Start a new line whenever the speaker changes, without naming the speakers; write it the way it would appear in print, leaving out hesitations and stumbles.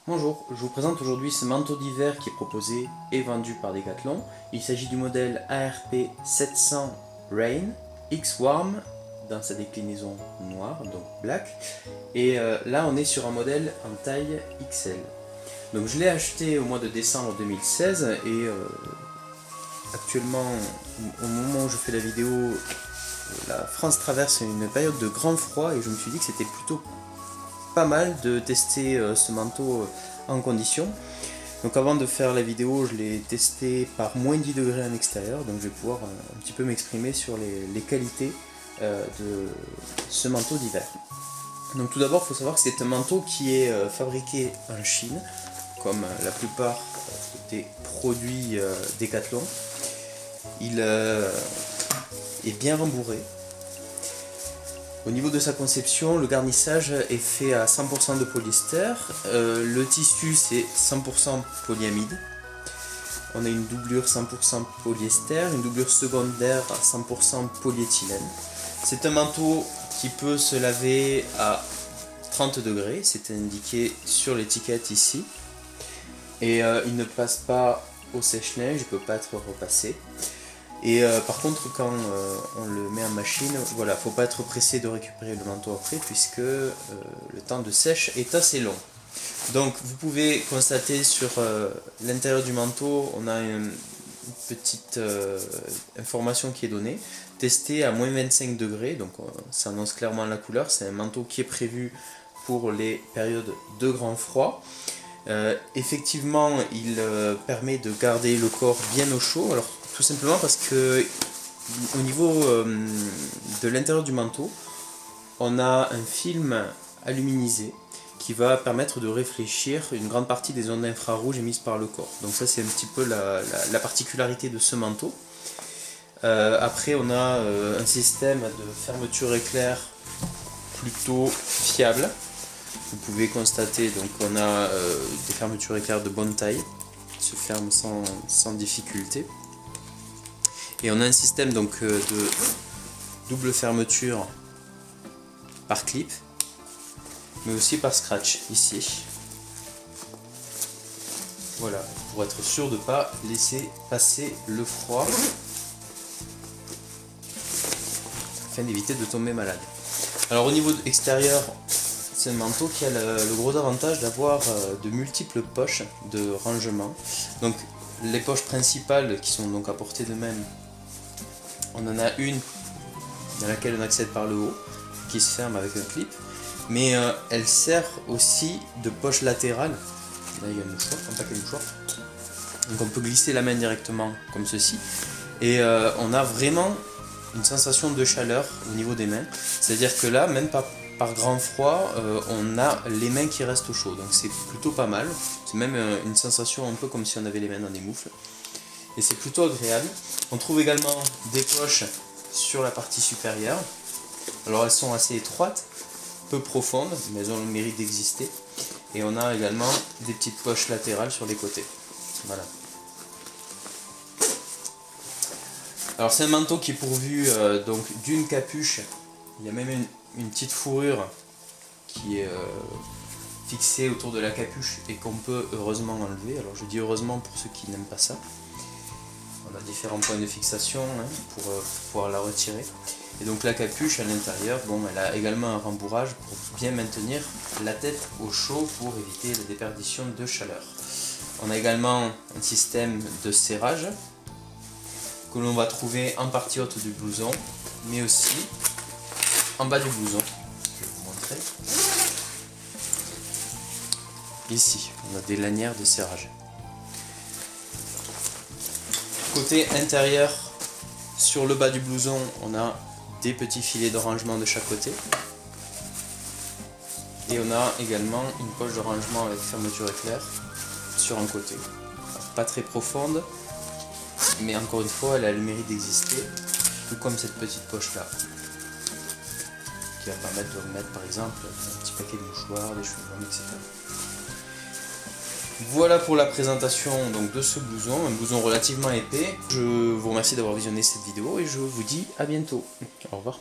Bonjour, je vous présente aujourd'hui ce manteau d'hiver qui est proposé et vendu par Decathlon. Il s'agit du modèle ARP 700 Rain X-Warm dans sa déclinaison noire, donc black. Et là on est sur un modèle en taille XL. Donc je l'ai acheté au mois de décembre 2016 et actuellement au moment où je fais la vidéo, la France traverse une période de grand froid et je me suis dit que c'était plutôt pas mal de tester ce manteau en condition. Donc avant de faire la vidéo, je l'ai testé par moins 10 degrés en extérieur, donc je vais pouvoir un petit peu m'exprimer sur les qualités de ce manteau d'hiver. Donc tout d'abord, il faut savoir que c'est un manteau qui est fabriqué en Chine, comme la plupart des produits Decathlon. Il est bien rembourré. Au niveau de sa conception, le garnissage est fait à 100% de polyester. Le tissu c'est 100% polyamide. On a une doublure 100% polyester, une doublure secondaire à 100% polyéthylène. C'est un manteau qui peut se laver à 30 degrés, c'est indiqué sur l'étiquette ici. Et il ne passe pas au sèche-linge, il ne peut pas être repassé. Et par contre, quand on le met en machine, voilà, faut pas être pressé de récupérer le manteau après puisque le temps de sèche est assez long. Donc vous pouvez constater sur l'intérieur du manteau, on a une petite information qui est donnée. Testé à moins 25 degrés, donc ça annonce clairement la couleur. C'est un manteau qui est prévu pour les périodes de grand froid. Effectivement, il permet de garder le corps bien au chaud. Alors, tout simplement parce que au niveau de l'intérieur du manteau, on a un film aluminisé qui va permettre de réfléchir une grande partie des ondes infrarouges émises par le corps. Donc ça c'est un petit peu la particularité de ce manteau. Après on a un système de fermeture éclair plutôt fiable. Vous pouvez constater donc on a des fermetures éclair de bonne taille, qui se ferment sans difficulté. Et on a un système donc de double fermeture par clip, mais aussi par scratch ici. Voilà, pour être sûr de ne pas laisser passer le froid, afin d'éviter de tomber malade. Alors au niveau extérieur, c'est un manteau qui a le gros avantage d'avoir de multiples poches de rangement. Donc les poches principales qui sont donc à portée de main, on en a une dans laquelle on accède par le haut, qui se ferme avec un clip, mais elle sert aussi de poche latérale. Là il y a un mouchoir, un paquet de mouchoirs. Donc on peut glisser la main directement comme ceci, et on a vraiment une sensation de chaleur au niveau des mains. C'est-à-dire que là, même pas par grand froid, on a les mains qui restent chaudes, donc c'est plutôt pas mal. C'est même une sensation un peu comme si on avait les mains dans des moufles. Et c'est plutôt agréable. On trouve également des poches sur la partie supérieure. Alors elles sont assez étroites, peu profondes, mais elles ont le mérite d'exister. Et on a également des petites poches latérales sur les côtés. Voilà. Alors c'est un manteau qui est pourvu donc d'une capuche. Il y a même une petite fourrure qui est fixée autour de la capuche et qu'on peut heureusement enlever. Alors je dis heureusement pour ceux qui n'aiment pas ça. On a différents points de fixation pour pouvoir la retirer. Et donc la capuche à l'intérieur, bon, elle a également un rembourrage pour bien maintenir la tête au chaud pour éviter la déperdition de chaleur. On a également un système de serrage que l'on va trouver en partie haute du blouson, mais aussi en bas du blouson. Je vais vous montrer. Ici, on a des lanières de serrage. Côté intérieur, sur le bas du blouson, on a des petits filets de rangement de chaque côté. Et on a également une poche de rangement avec fermeture éclair sur un côté. Alors, pas très profonde, mais encore une fois, elle a le mérite d'exister, tout comme cette petite poche là, qui va permettre de remettre par exemple un petit paquet de mouchoirs, des chewing-gums, etc. Voilà pour la présentation donc, de ce blouson, un blouson relativement épais. Je vous remercie d'avoir visionné cette vidéo et je vous dis à bientôt. Au revoir.